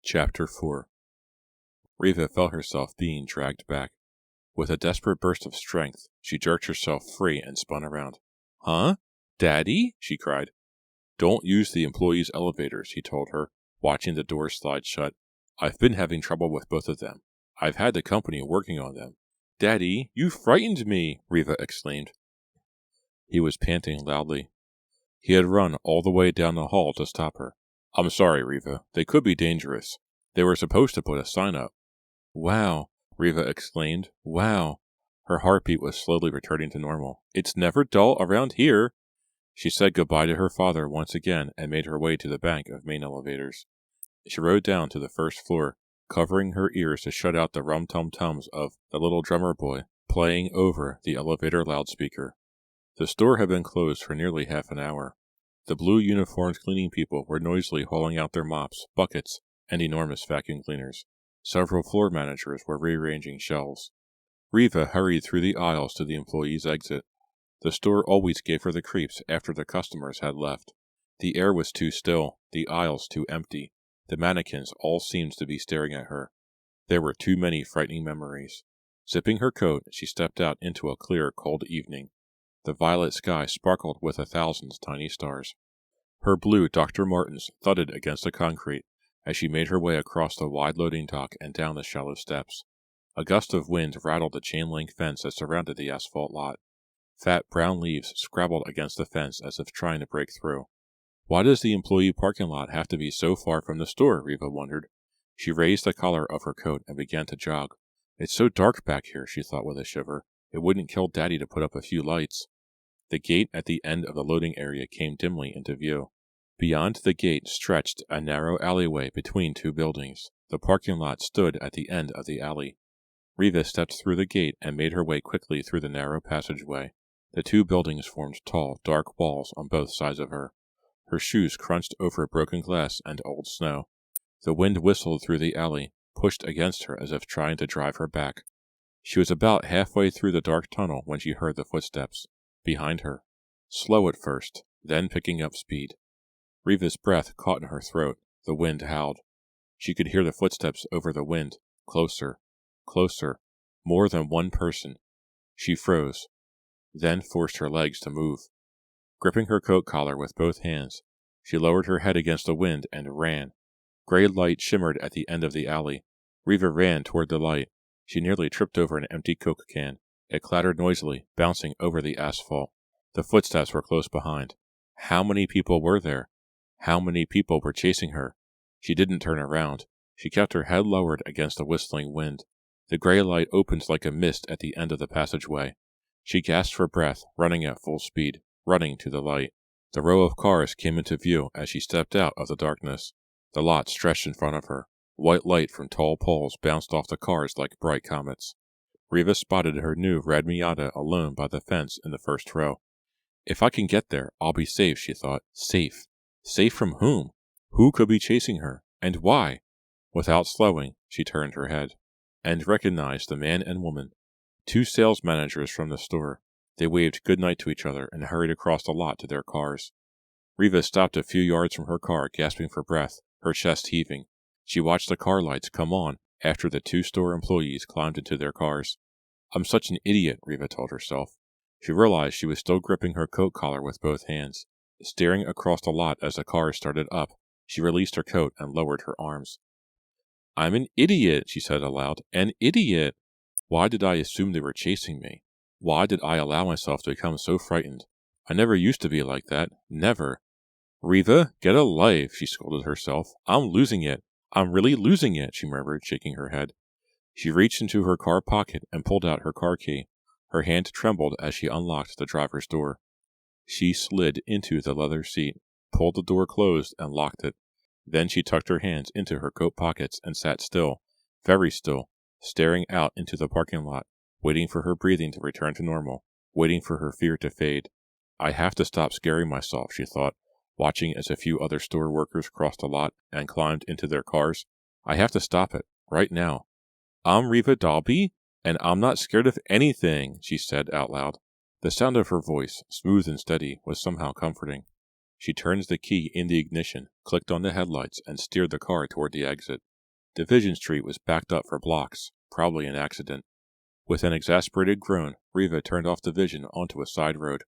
Chapter 4. Riva felt herself being dragged back. With a desperate burst of strength, she jerked herself free and spun around. "Huh? Daddy?" she cried. "Don't use the employees' elevators," he told her, watching the doors slide shut. "I've been having trouble with both of them. I've had the company working on them." "Daddy, you frightened me!" Riva exclaimed. He was panting loudly. He had run all the way down the hall to stop her. "I'm sorry, Riva. They could be dangerous. They were supposed to put a sign up." "Wow," Riva exclaimed. "Wow." Her heartbeat was slowly returning to normal. "It's never dull around here." She said goodbye to her father once again and made her way to the bank of main elevators. She rode down to the first floor, covering her ears to shut out the rum-tum-tums of the little drummer boy playing over the elevator loudspeaker. The store had been closed for nearly half an hour. The blue-uniformed cleaning people were noisily hauling out their mops, buckets, and enormous vacuum cleaners. Several floor managers were rearranging shelves. Riva hurried through the aisles to the employees' exit. The store always gave her the creeps after the customers had left. The air was too still, the aisles too empty. The mannequins all seemed to be staring at her. There were too many frightening memories. Zipping her coat, she stepped out into a clear, cold evening. The violet sky sparkled with 1,000 tiny stars. Her blue Dr. Martens thudded against the concrete as she made her way across the wide loading dock and down the shallow steps. A gust of wind rattled the chain-link fence that surrounded the asphalt lot. Fat brown leaves scrabbled against the fence as if trying to break through. Why does the employee parking lot have to be so far from the store? Riva wondered. She raised the collar of her coat and began to jog. It's so dark back here, she thought with a shiver. It wouldn't kill Daddy to put up a few lights. The gate at the end of the loading area came dimly into view. Beyond the gate stretched a narrow alleyway between two buildings. The parking lot stood at the end of the alley. Riva stepped through the gate and made her way quickly through the narrow passageway. The two buildings formed tall, dark walls on both sides of her. Her shoes crunched over broken glass and old snow. The wind whistled through the alley, pushed against her as if trying to drive her back. She was about halfway through the dark tunnel when she heard the footsteps behind her. Slow at first, then picking up speed. Riva's breath caught in her throat. The wind howled. She could hear the footsteps over the wind. Closer. Closer. More than one person. She froze, then forced her legs to move. Gripping her coat collar with both hands, she lowered her head against the wind and ran. Gray light shimmered at the end of the alley. Riva ran toward the light. She nearly tripped over an empty Coke can. It clattered noisily, bouncing over the asphalt. The footsteps were close behind. How many people were there? How many people were chasing her? She didn't turn around. She kept her head lowered against the whistling wind. The gray light opened like a mist at the end of the passageway. She gasped for breath, running at full speed, running to the light. The row of cars came into view as she stepped out of the darkness. The lot stretched in front of her. White light from tall poles bounced off the cars like bright comets. Riva spotted her new red Miata alone by the fence in the first row. If I can get there, I'll be safe, she thought. Safe. Safe from whom? Who could be chasing her? And why? Without slowing, she turned her head and recognized the man and woman, two sales managers from the store. They waved goodnight to each other and hurried across the lot to their cars. Riva stopped a few yards from her car, gasping for breath, her chest heaving. She watched the car lights come on after the two store employees climbed into their cars. I'm such an idiot, Riva told herself. She realized she was still gripping her coat collar with both hands. Staring across the lot as the cars started up, she released her coat and lowered her arms. I'm an idiot, she said aloud. An idiot! Why did I assume they were chasing me? Why did I allow myself to become so frightened? I never used to be like that. Never. Riva, get a life, she scolded herself. I'm losing it. I'm really losing it, she murmured, shaking her head. She reached into her car pocket and pulled out her car key. Her hand trembled as she unlocked the driver's door. She slid into the leather seat, pulled the door closed, and locked it. Then she tucked her hands into her coat pockets and sat still, very still, staring out into the parking lot, waiting for her breathing to return to normal, waiting for her fear to fade. I have to stop scaring myself, she thought, watching as a few other store workers crossed the lot and climbed into their cars. I have to stop it, right now. I'm Riva Dalby, and I'm not scared of anything, she said out loud. The sound of her voice, smooth and steady, was somehow comforting. She turned the key in the ignition, clicked on the headlights, and steered the car toward the exit. Division Street was backed up for blocks, probably an accident. With an exasperated groan, Riva turned off Division onto a side road.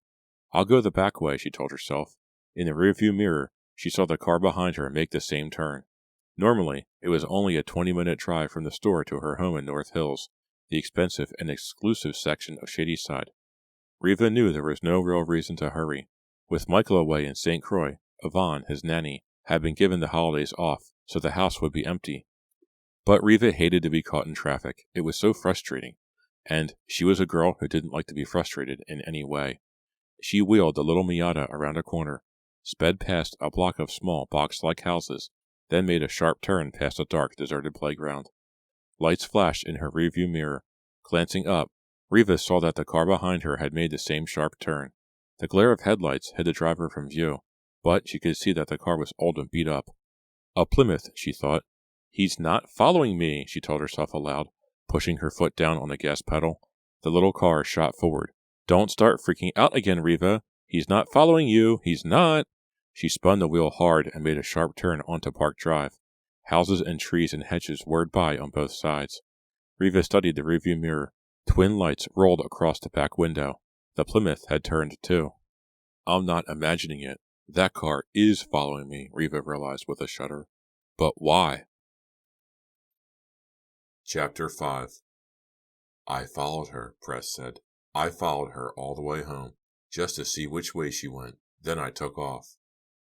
I'll go the back way, she told herself. In the rearview mirror, she saw the car behind her make the same turn. Normally, it was only a 20-minute drive from the store to her home in North Hills, the expensive and exclusive section of Shadyside. Riva knew there was no real reason to hurry. With Michael away in St. Croix, Yvonne, his nanny, had been given the holidays off, so the house would be empty. But Riva hated to be caught in traffic. It was so frustrating. And she was a girl who didn't like to be frustrated in any way. She wheeled the little Miata around a corner, sped past a block of small box-like houses, then made a sharp turn past a dark, deserted playground. Lights flashed in her rearview mirror. Glancing up, Riva saw that the car behind her had made the same sharp turn. The glare of headlights hid the driver from view, but she could see that the car was old and beat up. A Plymouth, she thought. He's not following me, she told herself aloud, pushing her foot down on the gas pedal. The little car shot forward. Don't start freaking out again, Riva. He's not following you. He's not. She spun the wheel hard and made a sharp turn onto Park Drive. Houses and trees and hedges whirred by on both sides. Riva studied the rearview mirror. Twin lights rolled across the back window. The Plymouth had turned too. I'm not imagining it. That car is following me, Riva realized with a shudder. But why? Chapter 5. I followed her, Press said. I followed her all the way home, just to see which way she went. Then I took off.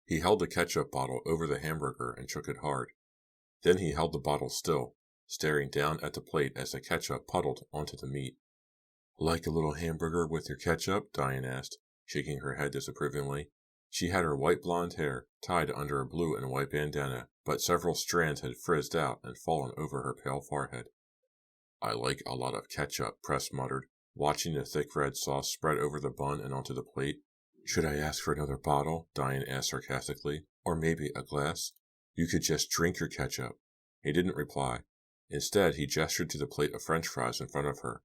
He held the ketchup bottle over the hamburger and shook it hard. Then he held the bottle still, staring down at the plate as the ketchup puddled onto the meat. Like a little hamburger with your ketchup? Diane asked, shaking her head disapprovingly. She had her white blonde hair tied under a blue and white bandana, but several strands had frizzed out and fallen over her pale forehead. I like a lot of ketchup, Press muttered, watching the thick red sauce spread over the bun and onto the plate. Should I ask for another bottle? Diane asked sarcastically. Or maybe a glass? You could just drink your ketchup. He didn't reply. Instead, he gestured to the plate of French fries in front of her.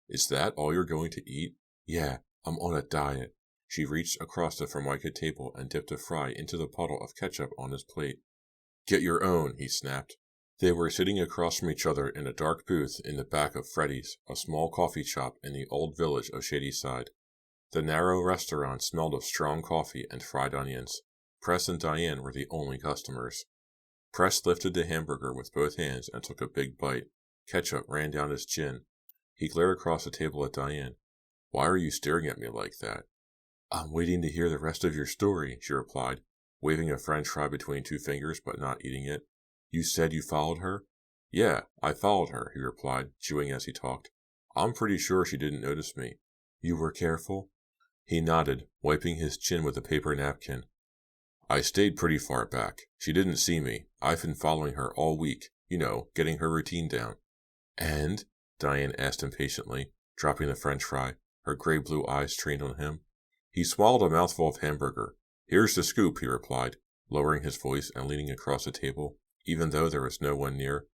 Is that all you're going to eat? Yeah, I'm on a diet. She reached across the Formica table and dipped a fry into the puddle of ketchup on his plate. Get your own, he snapped. They were sitting across from each other in a dark booth in the back of Freddy's, a small coffee shop in the old village of Shadyside. The narrow restaurant smelled of strong coffee and fried onions. Press and Diane were the only customers. Press lifted the hamburger with both hands and took a big bite. Ketchup ran down his chin. He glared across the table at Diane. Why are you staring at me like that? I'm waiting to hear the rest of your story, she replied, waving a French fry between two fingers but not eating it. You said you followed her? Yeah, I followed her, he replied, chewing as he talked. I'm pretty sure she didn't notice me. You were careful? He nodded, wiping his chin with a paper napkin. I stayed pretty far back. She didn't see me. I've been following her all week, getting her routine down. And? Diane asked impatiently, dropping the French fry, her gray-blue eyes trained on him. He swallowed a mouthful of hamburger. Here's the scoop, he replied, lowering his voice and leaning across the table, even though there was no one near.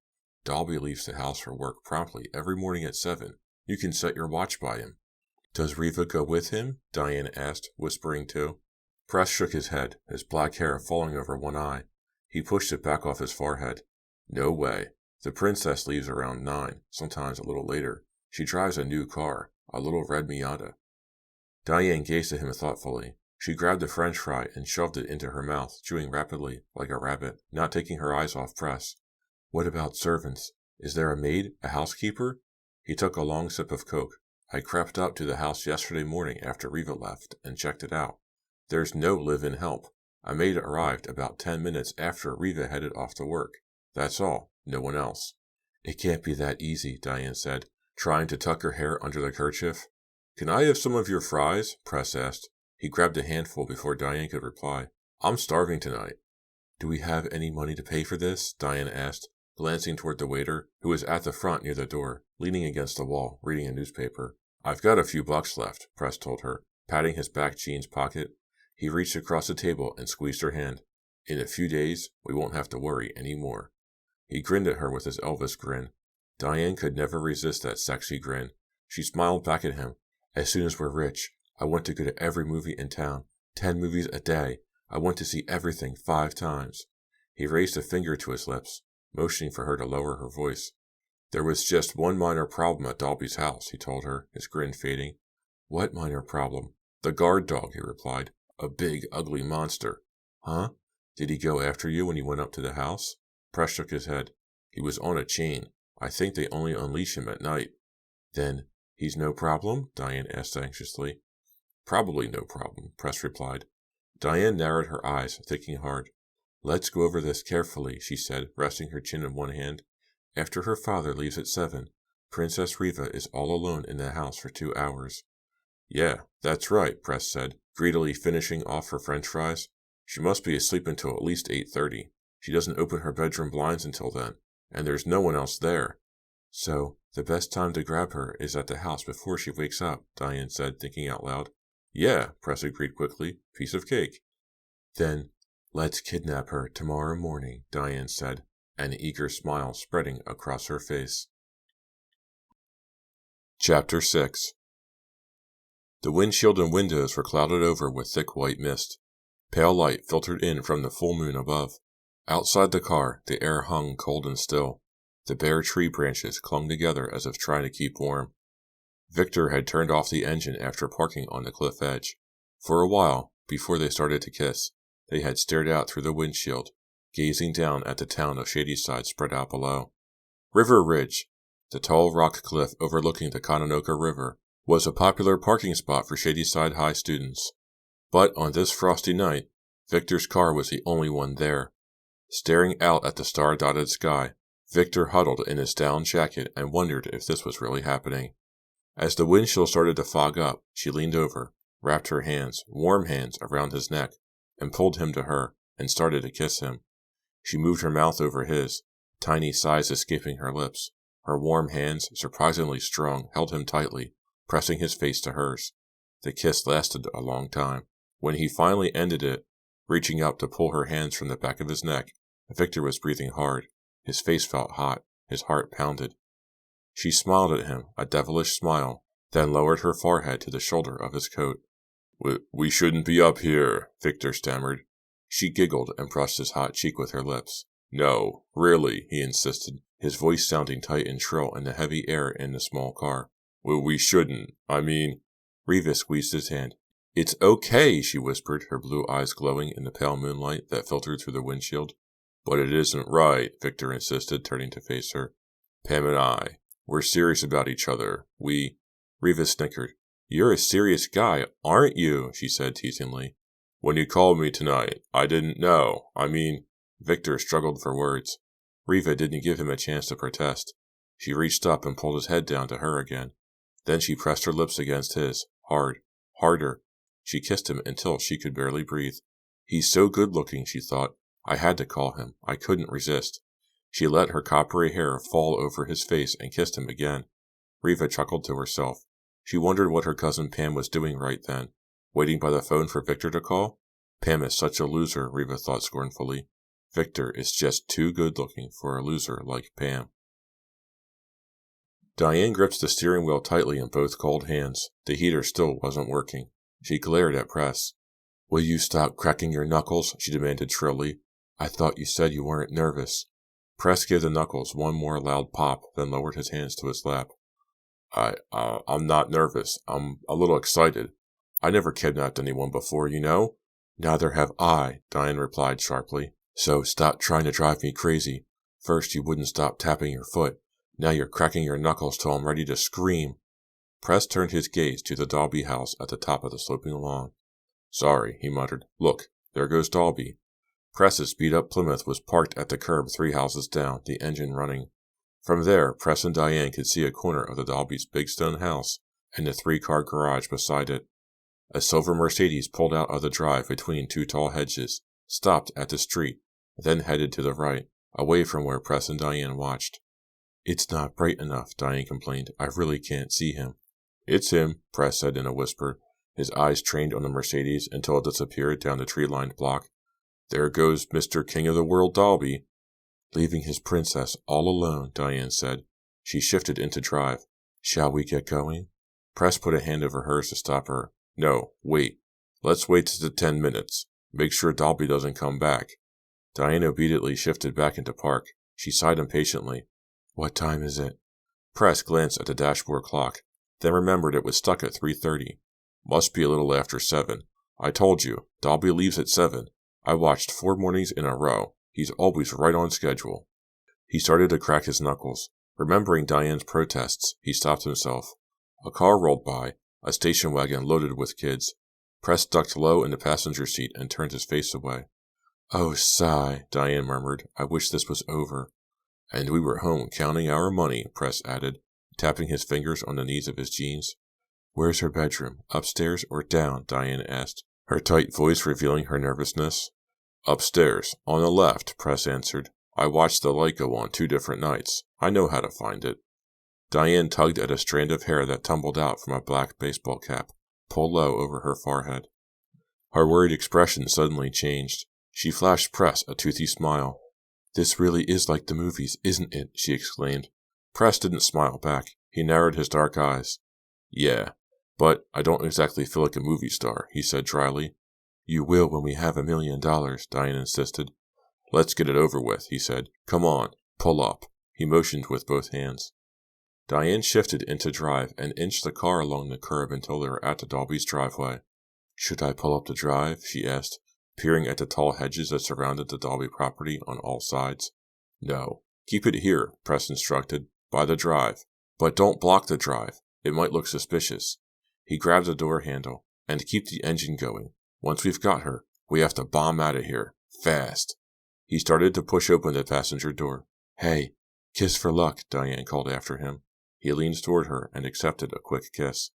Dalby leaves the house for work promptly every morning at 7. You can set your watch by him. Does Riva go with him? Diane asked, whispering too. Press shook his head, his black hair falling over one eye. He pushed it back off his forehead. No way. The princess leaves around 9, sometimes a little later. She drives a new car, a little red Miata. Diane gazed at him thoughtfully. She grabbed the French fry and shoved it into her mouth, chewing rapidly, like a rabbit, not taking her eyes off Press. What about servants? Is there a maid, a housekeeper? He took a long sip of Coke. I crept up to the house yesterday morning after Riva left and checked it out. There's no live-in help. A maid arrived about 10 minutes after Riva headed off to work. That's all. No one else. It can't be that easy, Diane said, trying to tuck her hair under the kerchief. Can I have some of your fries? Press asked. He grabbed a handful before Diane could reply. I'm starving tonight. Do we have any money to pay for this? Diane asked, glancing toward the waiter, who was at the front near the door, leaning against the wall, reading a newspaper. I've got a few bucks left, Press told her, patting his back jeans pocket. He reached across the table and squeezed her hand. In a few days, we won't have to worry any more. He grinned at her with his Elvis grin. Diane could never resist that sexy grin. She smiled back at him. As soon as we're rich, I want to go to every movie in town. 10 movies a day. I want to see everything 5 times. He raised a finger to his lips. motioning for her to lower her voice. There was just one minor problem at Dalby's house, he told her, his grin fading. What minor problem? The guard dog, he replied. A big, ugly monster. Huh? Did he go after you when you went up to the house? Press shook his head. He was on a chain. I think they only unleash him at night. Then, he's no problem? Diane asked anxiously. Probably no problem, Press replied. Diane narrowed her eyes, thinking hard. Let's go over this carefully, she said, resting her chin in one hand. After her father leaves at 7, Princess Riva is all alone in the house for 2 hours. Yeah, that's right, Press said, greedily finishing off her french fries. She must be asleep until at least 8:30. She doesn't open her bedroom blinds until then, and there's no one else there. So, the best time to grab her is at the house before she wakes up, Diane said, thinking out loud. Yeah, Press agreed quickly. Piece of cake. Then, let's kidnap her tomorrow morning, Diane said, an eager smile spreading across her face. Chapter 6. The windshield and windows were clouded over with thick white mist. Pale light filtered in from the full moon above. Outside the car, the air hung cold and still. The bare tree branches clung together as if trying to keep warm. Victor had turned off the engine after parking on the cliff edge. For a while, before they started to kiss, they had stared out through the windshield, gazing down at the town of Shadyside spread out below. River Ridge, the tall rock cliff overlooking the Conanoka River, was a popular parking spot for Shadyside High students. But on this frosty night, Victor's car was the only one there. Staring out at the star-dotted sky, Victor huddled in his down jacket and wondered if this was really happening. As the windshield started to fog up, she leaned over, wrapped her hands, warm hands, around his neck, and pulled him to her, and started to kiss him. She moved her mouth over his, tiny sighs escaping her lips. Her warm hands, surprisingly strong, held him tightly, pressing his face to hers. The kiss lasted a long time. When he finally ended it, reaching up to pull her hands from the back of his neck, Victor was breathing hard. His face felt hot. His heart pounded. She smiled at him, a devilish smile, then lowered her forehead to the shoulder of his coat. We shouldn't be up here, Victor stammered. She giggled and brushed his hot cheek with her lips. No, really, he insisted, his voice sounding tight and shrill in the heavy air in the small car. We shouldn't. I mean... Riva squeezed his hand. It's okay, she whispered, her blue eyes glowing in the pale moonlight that filtered through the windshield. But it isn't right, Victor insisted, turning to face her. Pam and I, we're serious about each other. Riva snickered. You're a serious guy, aren't you? She said teasingly. When you called me tonight, I didn't know. I mean... Victor struggled for words. Riva didn't give him a chance to protest. She reached up and pulled his head down to her again. Then she pressed her lips against his, hard, harder. She kissed him until she could barely breathe. He's so good-looking, she thought. I had to call him. I couldn't resist. She let her coppery hair fall over his face and kissed him again. Riva chuckled to herself. She wondered what her cousin Pam was doing right then. Waiting by the phone for Victor to call? Pam is such a loser, Riva thought scornfully. Victor is just too good-looking for a loser like Pam. Diane gripped the steering wheel tightly in both cold hands. The heater still wasn't working. She glared at Press. Will you stop cracking your knuckles? She demanded shrilly. I thought you said you weren't nervous. Press gave the knuckles one more loud pop, then lowered his hands to his lap. I'm not nervous. I'm a little excited. I never kidnapped anyone before, you know. Neither have I, Diane replied sharply. So stop trying to drive me crazy. First you wouldn't stop tapping your foot. Now you're cracking your knuckles till I'm ready to scream. Press turned his gaze to the Dalby house at the top of the sloping lawn. Sorry, he muttered. Look, there goes Dalby. Press's beat-up Plymouth was parked at the curb 3 houses down, the engine running. From there, Press and Diane could see a corner of the Dalby's big stone house and the 3-car garage beside it. A silver Mercedes pulled out of the drive between 2 tall hedges, stopped at the street, then headed to the right, away from where Press and Diane watched. It's not bright enough, Diane complained. I really can't see him. It's him, Press said in a whisper, his eyes trained on the Mercedes until it disappeared down the tree-lined block. There goes Mr. King of the World Dalby. Leaving his princess all alone, Diane said. She shifted into drive. Shall we get going? Press put a hand over hers to stop her. No, wait. Let's wait to the 10 minutes. Make sure Dalby doesn't come back. Diane obediently shifted back into park. She sighed impatiently. What time is it? Press glanced at the dashboard clock, then remembered it was stuck at 3:30. Must be a little after 7. I told you, Dalby leaves at 7. I watched 4 mornings in a row. He's always right on schedule. He started to crack his knuckles. Remembering Diane's protests, he stopped himself. A car rolled by, a station wagon loaded with kids. Press ducked low in the passenger seat and turned his face away. Oh, sigh, Diane murmured. I wish this was over. And we were home counting our money, Press added, tapping his fingers on the knees of his jeans. Where's her bedroom, upstairs or down? Diane asked, her tight voice revealing her nervousness. Upstairs, on the left, Press answered. I watched the light go on 2 different nights. I know how to find it. Diane tugged at a strand of hair that tumbled out from a black baseball cap, pulled low over her forehead. Her worried expression suddenly changed. She flashed Press a toothy smile. This really is like the movies, isn't it? She exclaimed. Press didn't smile back. He narrowed his dark eyes. Yeah, but I don't exactly feel like a movie star, he said dryly. You will when we have $1 million, Diane insisted. Let's get it over with, he said. Come on, pull up. He motioned with both hands. Diane shifted into drive and inched the car along the curb until they were at the Dalby's driveway. Should I pull up the drive? She asked, peering at the tall hedges that surrounded the Dalby property on all sides. No, keep it here, Press instructed, by the drive. But don't block the drive. It might look suspicious. He grabbed the door handle. And keep the engine going. Once we've got her, we have to bomb out of here. Fast. He started to push open the passenger door. Hey, kiss for luck, Diane called after him. He leaned toward her and accepted a quick kiss.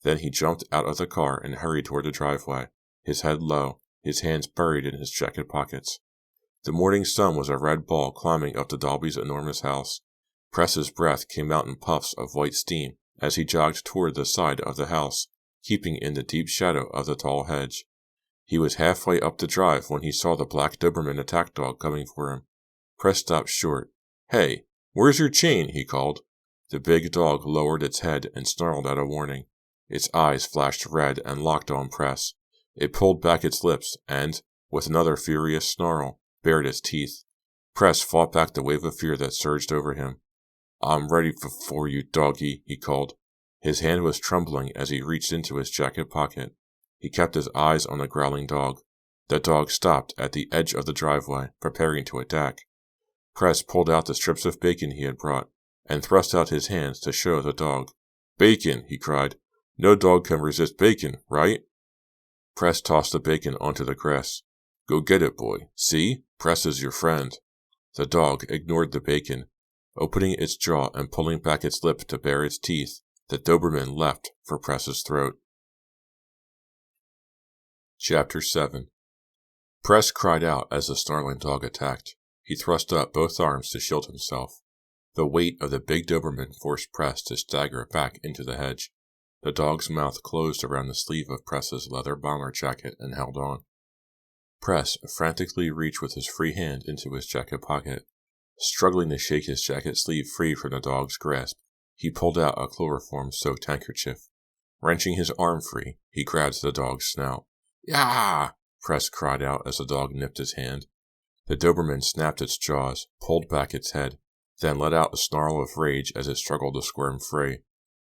Then he jumped out of the car and hurried toward the driveway, his head low, his hands buried in his jacket pockets. The morning sun was a red ball climbing up to Dalby's enormous house. Press's breath came out in puffs of white steam as he jogged toward the side of the house, keeping in the deep shadow of the tall hedge. He was halfway up the drive when he saw the black Doberman attack dog coming for him. Press stopped short. Hey, where's your chain? He called. The big dog lowered its head and snarled out a warning. Its eyes flashed red and locked on Press. It pulled back its lips and, with another furious snarl, bared its teeth. Press fought back the wave of fear that surged over him. I'm ready for you, doggy, he called. His hand was trembling as he reached into his jacket pocket. He kept his eyes on the growling dog. The dog stopped at the edge of the driveway, preparing to attack. Press pulled out the strips of bacon he had brought, and thrust out his hands to show the dog. Bacon, he cried. No dog can resist bacon, right? Press tossed the bacon onto the grass. Go get it, boy. See? Press is your friend. The dog ignored the bacon. Opening its jaw and pulling back its lip to bare its teeth, the Doberman leapt for Press's throat. Chapter 7. Press cried out as the snarling dog attacked. He thrust up both arms to shield himself. The weight of the big Doberman forced Press to stagger back into the hedge. The dog's mouth closed around the sleeve of Press's leather bomber jacket and held on. Press frantically reached with his free hand into his jacket pocket. Struggling to shake his jacket sleeve free from the dog's grasp, he pulled out a chloroform-soaked handkerchief. Wrenching his arm free, he grabbed the dog's snout. Yah! Press cried out as the dog nipped his hand. The Doberman snapped its jaws, pulled back its head, then let out a snarl of rage as it struggled to squirm free.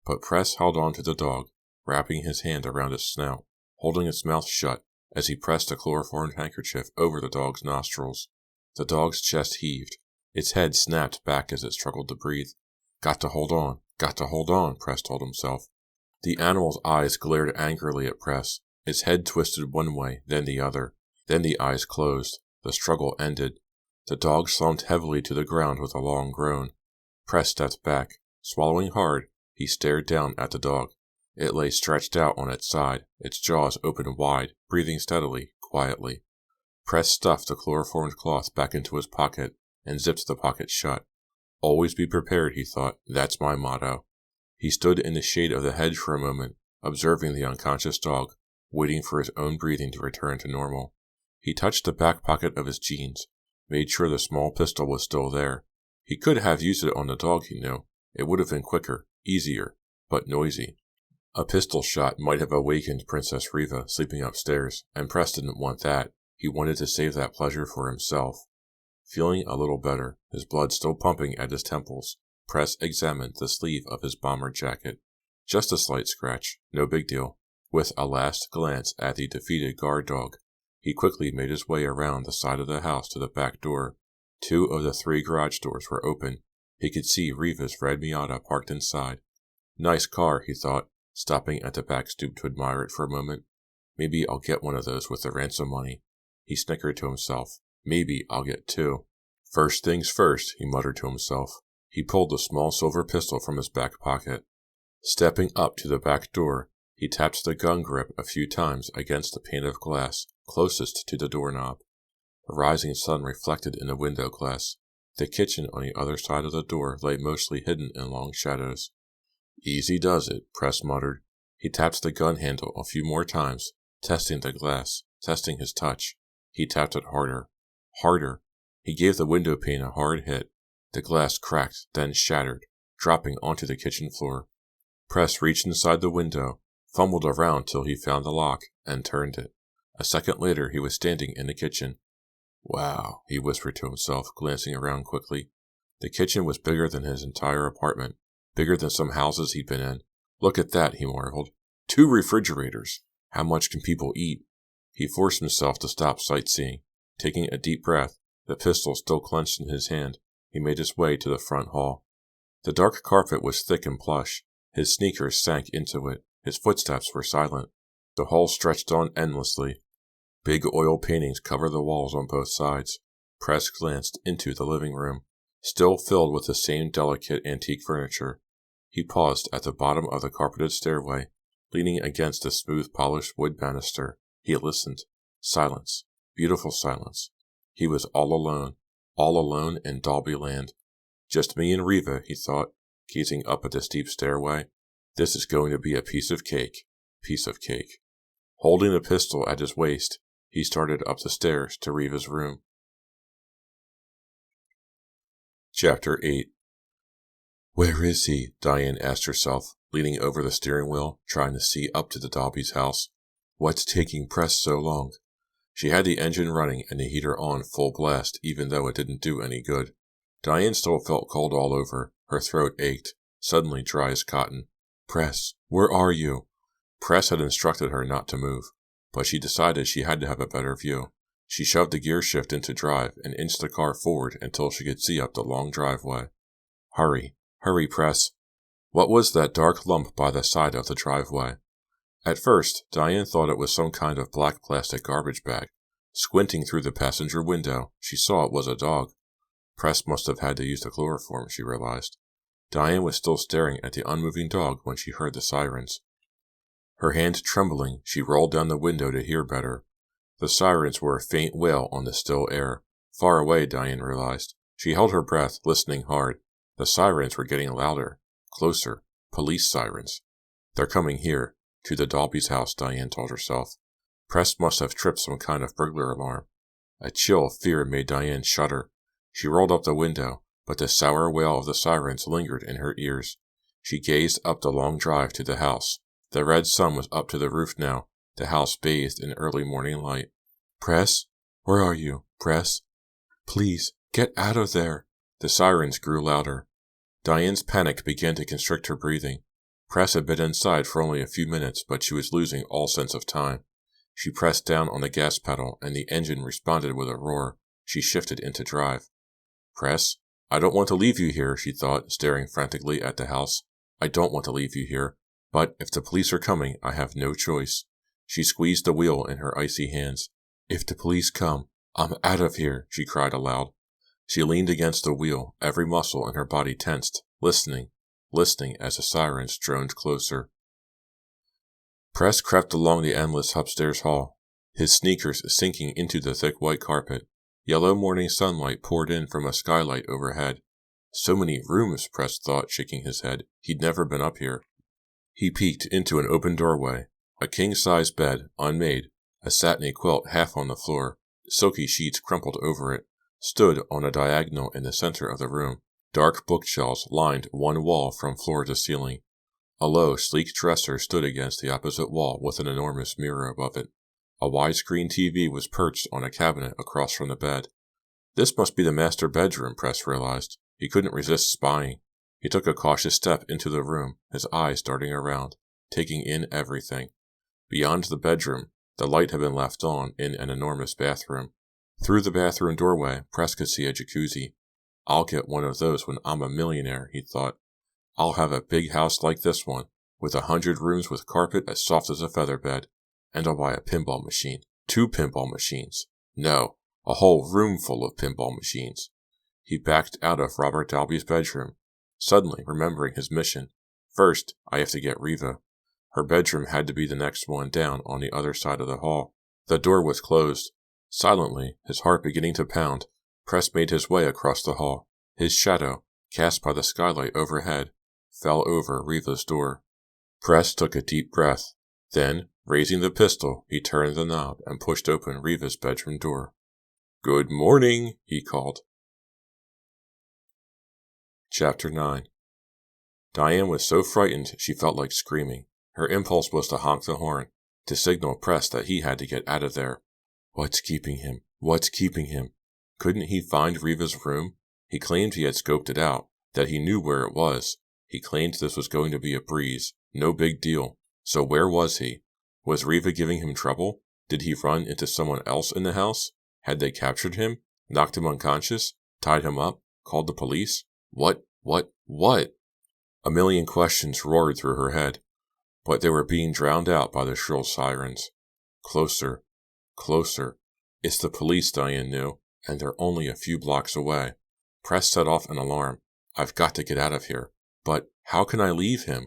But Press held on to the dog, wrapping his hand around its snout, holding its mouth shut as he pressed a chloroformed handkerchief over the dog's nostrils. The dog's chest heaved. Its head snapped back as it struggled to breathe. Got to hold on, Press told himself. The animal's eyes glared angrily at Press. Its head twisted one way, then the other. Then the eyes closed. The struggle ended. The dog slumped heavily to the ground with a long groan. Press stepped back. Swallowing hard, he stared down at the dog. It lay stretched out on its side, its jaws open wide, breathing steadily, quietly. Press stuffed the chloroformed cloth back into his pocket and zipped the pocket shut. Always be prepared, he thought. That's my motto. He stood in the shade of the hedge for a moment, observing the unconscious dog, waiting for his own breathing to return to normal. He touched the back pocket of his jeans, made sure the small pistol was still there. He could have used it on the dog, he knew. It would have been quicker, easier, but noisy. A pistol shot might have awakened Princess Riva, sleeping upstairs, and Press didn't want that. He wanted to save that pleasure for himself. Feeling a little better, his blood still pumping at his temples, Press examined the sleeve of his bomber jacket. Just a slight scratch, no big deal. With a last glance at the defeated guard dog, he quickly made his way around the side of the house to the back door. 2 of the 3 garage doors were open. He could see Riva's red Miata parked inside. Nice car, he thought, stopping at the back stoop to admire it for a moment. Maybe I'll get one of those with the ransom money. He snickered to himself. Maybe I'll get 2. First things first, he muttered to himself. He pulled the small silver pistol from his back pocket. Stepping up to the back door, he tapped the gun grip a few times against the pane of glass closest to the doorknob. The rising sun reflected in the window glass. The kitchen on the other side of the door lay mostly hidden in long shadows. Easy does it, Press muttered. He tapped the gun handle a few more times, testing the glass, testing his touch. He tapped it harder. Harder. He gave the window pane a hard hit. The glass cracked, then shattered, dropping onto the kitchen floor. Press reached inside the window, fumbled around till he found the lock, and turned it. A second later, he was standing in the kitchen. Wow, he whispered to himself, glancing around quickly. The kitchen was bigger than his entire apartment, bigger than some houses he'd been in. Look at that, he marveled. 2 refrigerators. How much can people eat? He forced himself to stop sightseeing. Taking a deep breath, the pistol still clenched in his hand, he made his way to the front hall. The dark carpet was thick and plush. His sneakers sank into it. His footsteps were silent. The hall stretched on endlessly. Big oil paintings covered the walls on both sides. Press glanced into the living room, still filled with the same delicate antique furniture. He paused at the bottom of the carpeted stairway, leaning against the smooth polished wood banister. He listened. Silence. Beautiful silence. He was all alone in Dalby Land. Just me and Riva, he thought, gazing up at the steep stairway. This is going to be a piece of cake. Piece of cake. Holding the pistol at his waist, he started up the stairs to Riva's room. Chapter 8. Where is he? Diane asked herself, leaning over the steering wheel, trying to see up to the Dalby's house. What's taking Press so long? She had the engine running and the heater on full blast, even though it didn't do any good. Diane still felt cold all over. Her throat ached, suddenly dry as cotton. Press, where are you? Press had instructed her not to move, but she decided she had to have a better view. She shoved the gear shift into drive and inched the car forward until she could see up the long driveway. Hurry, hurry, Press. What was that dark lump by the side of the driveway? At first, Diane thought it was some kind of black plastic garbage bag. Squinting through the passenger window, she saw it was a dog. Press must have had to use the chloroform, she realized. Diane was still staring at the unmoving dog when she heard the sirens. Her hand trembling, she rolled down the window to hear better. The sirens were a faint wail on the still air. Far away, Diane realized. She held her breath, listening hard. The sirens were getting louder, closer. Police sirens. They're coming here. To the Dalby's house, Diane told herself. Press must have tripped some kind of burglar alarm. A chill of fear made Diane shudder. She rolled up the window, but the sour wail of the sirens lingered in her ears. She gazed up the long drive to the house. The red sun was up to the roof now, the house bathed in early morning light. Press? Where are you? Press? Please, get out of there. The sirens grew louder. Diane's panic began to constrict her breathing. Press had been inside for only a few minutes, but she was losing all sense of time. She pressed down on the gas pedal, and the engine responded with a roar. She shifted into drive. Press? I don't want to leave you here, she thought, staring frantically at the house. I don't want to leave you here. But if the police are coming, I have no choice. She squeezed the wheel in her icy hands. If the police come, I'm out of here, she cried aloud. She leaned against the wheel, every muscle in her body tensed, listening as the sirens droned closer. Press crept along the endless upstairs hall, his sneakers sinking into the thick white carpet. Yellow morning sunlight poured in from a skylight overhead. So many rooms, Press thought, shaking his head. He'd never been up here. He peeked into an open doorway. A king-size bed, unmade, a satiny quilt half on the floor, silky sheets crumpled over it, stood on a diagonal in the center of the room. Dark bookshelves lined one wall from floor to ceiling. A low, sleek dresser stood against the opposite wall with an enormous mirror above it. A widescreen TV was perched on a cabinet across from the bed. This must be the master bedroom, Press realized. He couldn't resist spying. He took a cautious step into the room, his eyes darting around, taking in everything. Beyond the bedroom, the light had been left on in an enormous bathroom. Through the bathroom doorway, Press could see a jacuzzi. I'll get one of those when I'm a millionaire, he thought. I'll have a big house like this one, with 100 rooms with carpet as soft as a feather bed. And I'll buy a pinball machine. 2 pinball machines. No, a whole room full of pinball machines. He backed out of Robert Dalby's bedroom, suddenly remembering his mission. First, I have to get Riva. Her bedroom had to be the next one down on the other side of the hall. The door was closed. Silently, his heart beginning to pound, Press made his way across the hall. His shadow, cast by the skylight overhead, fell over Riva's door. Press took a deep breath. Then, raising the pistol, he turned the knob and pushed open Riva's bedroom door. "Good morning," he called. Chapter 9. Diane was so frightened she felt like screaming. Her impulse was to honk the horn, to signal Press that he had to get out of there. What's keeping him? What's keeping him? Couldn't he find Riva's room? He claimed he had scoped it out, that he knew where it was. He claimed this was going to be a breeze, no big deal. So where was he? Was Riva giving him trouble? Did he run into someone else in the house? Had they captured him? Knocked him unconscious? Tied him up? Called the police? What? A million questions roared through her head, but they were being drowned out by the shrill sirens. Closer. Closer. It's the police, Diane knew, and they're only a few blocks away. Press set off an alarm. I've got to get out of here. But how can I leave him?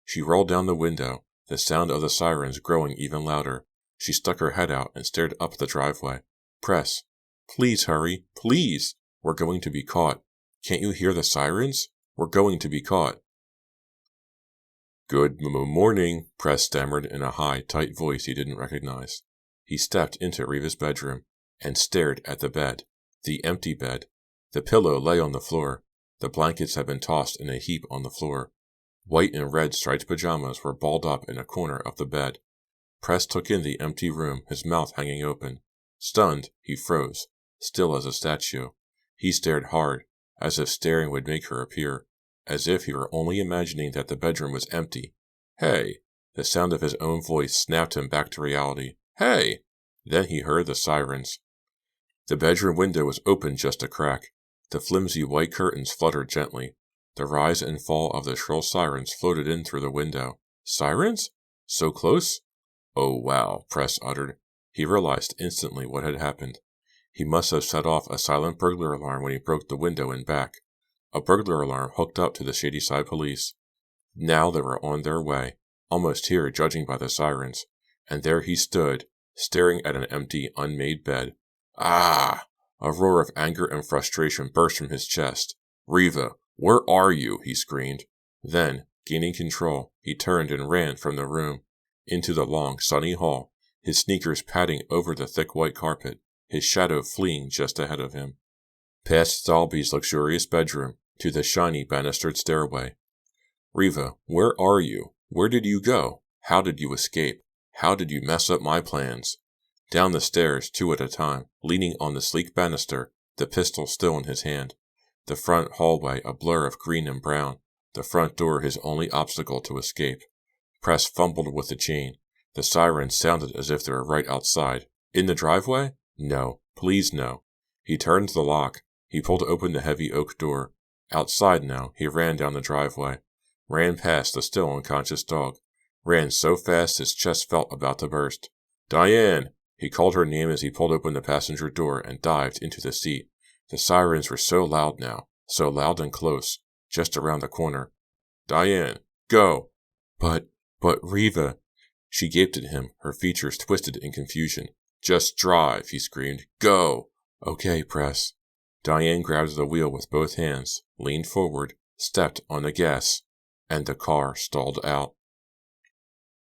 She rolled down the window, the sound of the sirens growing even louder. She stuck her head out and stared up the driveway. Press. Please hurry. Please. We're going to be caught. Can't you hear the sirens? We're going to be caught. Good morning, Press stammered in a high, tight voice he didn't recognize. He stepped into Riva's bedroom and stared at the bed. The empty bed. The pillow lay on the floor. The blankets had been tossed in a heap on the floor. White and red striped pajamas were balled up in a corner of the bed. Press took in the empty room, his mouth hanging open. Stunned, he froze, still as a statue. He stared hard, as if staring would make her appear, as if he were only imagining that the bedroom was empty. Hey! The sound of his own voice snapped him back to reality. Hey! Then he heard the sirens. The bedroom window was open just a crack. The flimsy white curtains fluttered gently. The rise and fall of the shrill sirens floated in through the window. Sirens? So close? Oh wow, Press uttered. He realized instantly what had happened. He must have set off a silent burglar alarm when he broke the window and back. A burglar alarm hooked up to the Shadyside police. Now they were on their way, almost here judging by the sirens. And there he stood, staring at an empty, unmade bed. Ah! A roar of anger and frustration burst from his chest. Riva, where are you? He screamed. Then, gaining control, he turned and ran from the room, into the long, sunny hall, his sneakers padding over the thick white carpet, his shadow fleeing just ahead of him. Past Dalby's luxurious bedroom, to the shiny banistered stairway. Riva, where are you? Where did you go? How did you escape? How did you mess up my plans? Down the stairs, 2 at a time, leaning on the sleek banister, the pistol still in his hand. The front hallway a blur of green and brown, the front door his only obstacle to escape. Press fumbled with the chain. The sirens sounded as if they were right outside. In the driveway? No, please no. He turned the lock. He pulled open the heavy oak door. Outside now, he ran down the driveway. Ran past the still unconscious dog. Ran so fast his chest felt about to burst. Diane! He called her name as he pulled open the passenger door and dived into the seat. The sirens were so loud now, so loud and close, just around the corner. Diane, go! But Riva... She gaped at him, her features twisted in confusion. Just drive, he screamed. Go! Okay, Press. Diane grabbed the wheel with both hands, leaned forward, stepped on the gas, and the car stalled out.